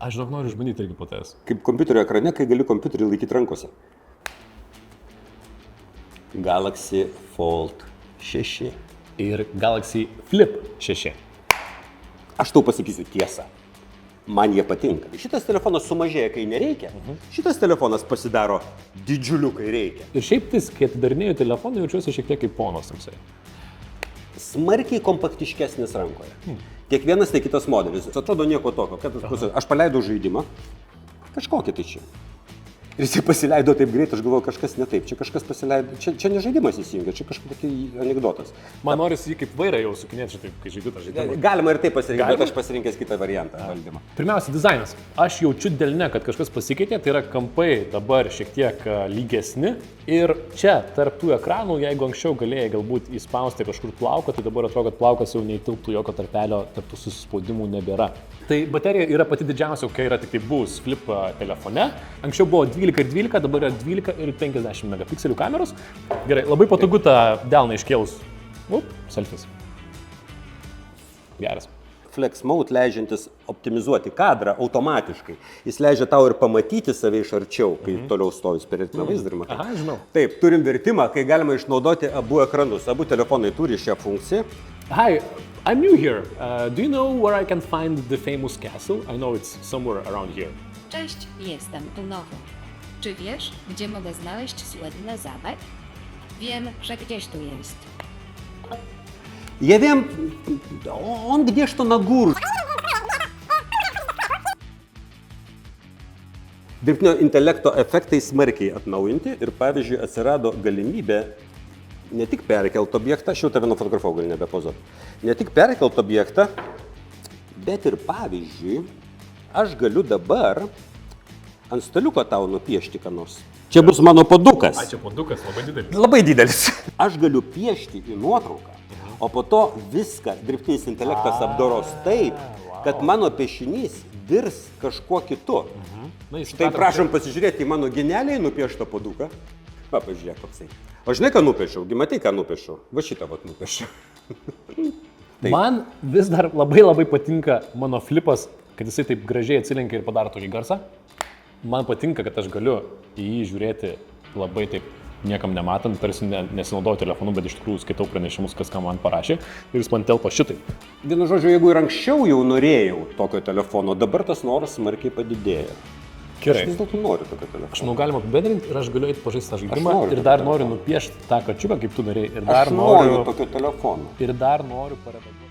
Aš žinok noriu išbandyti irgi po tais. Kaip kompiuterio ekrane, kai gali kompiuterį laikyti rankose. Galaxy Fold 6. Ir Galaxy Flip 6. Aš tau pasakysiu tiesą. Man jie patinka. Šitas telefonas sumažėja, kai nereikia. Šitas telefonas pasidaro didžiuliu, kai reikia. Ir šiaip tais, kai atidarinėjau telefoną, jaučiuosi šiek tiek kaip ponas tamsai. Smarkiai kompaktiškesnis rankoje. Tiek vienas, tiek kitas modelis. Atrodo nieko tokio. Aš paleidau žaidimą. Kažkokį tai čia. Ir jis pasileido taip greit, aš galvoju, kažkas ne taip. Čia kažkas pasileido. Čia ne žaidimas įsijungia, čia kažkokia anekdotas. Man norisi jį kaip vairą jau sukinėti šitaip, kai žaidu tą žaidimą. Galima ir taip pasirinkti, bet aš pasirinkęs kitą variantą valdymą. Pirmiausia, dizainas. Aš jaučiu delne, kad kažkas pasikeitė, tai yra kampai dabar šiek tiek lygesni. Ir čia, tarp tų ekranų, jeigu anksčiau galėjai galbūt įspausti kažkur plauką, tai dabar atrodo, kad plaukas jau neįtilptų, jokio tarpelio tarp tų susispaudimų nebėra. Tai baterija yra pati didžiausia, kai yra tik tai bus Flip telefone. Anksčiau buvo 12 ir 12, dabar yra 12 ir 50 megapikselių kameros. Gerai, labai patogu tą delną iškėlus. Selfies. Geras. Flex Mode leidžiantis optimizuoti kadrą automatiškai. Jis leidžia tau ir pamatyti save iš arčiau, kai toliau stovis per retinę vaizdą. Aha, žinau. Taip, turim vertimą, kai galima išnaudoti abu ekranus. Abu telefonai turi šią funkciją. Hi, I'm new here. Do you know where I can find the famous castle? I know it's somewhere around here. Cześć, jestem tu nowo. Czy wiesz, gdzie mogę znaleźć słynny zamek? Wiem, że gdzieś tu jest. Я wiem, он где-то на гур. Dirbtinio intelekto efektai smarkiai atnaujinti ir pavyzdžiui atsirado galimybė ne tik perkelt objektą, aš jau tave nufotografavau, gal nebepozuot, ne tik perkelt objektą, bet ir pavyzdžiui, aš galiu dabar ant staliuko tau nupiešti ką nors. Čia bus mano puodukas. Čia puodukas, labai didelis. Labai didelis. Aš galiu piešti į nuotrauką, o po to viską dirbtinis intelektas apdoros taip, kad mano piešinys virs kažkuo kitu. Štai prašom pasižiūrėti į mano genialiai nupieštą puoduką. Va, pažiūrėk, koksai. O žinai, ką nupiešiau? Matai, ką nupiešiau? Va šitą vat nupiešiau. Man vis dar labai patinka mano flipas, kad jisai taip gražiai atsilenkia ir padaro tokį garsą. Man patinka, kad aš galiu į jį žiūrėti labai taip niekam nematant, tarsi nesinaudoju telefonu, bet iš tikrųjų skaitau pranešimus, kas ką man parašė ir jis man telpa šitai. Vienu žodžiu, jeigu ir anksčiau jau norėjau tokio telefono, dabar tas noras smarkiai padidėjo. Gerai. Aš vis dėlto noriu tokio telefono. Aš manau, galima apibendrinti ir aš galiu eiti pažaisti tą žaidimą ir dar noriu nupiešti tą kačiuką, kaip tu norėjai. Ir dar aš noriu tokio telefono. Ir dar noriu paredaguoti.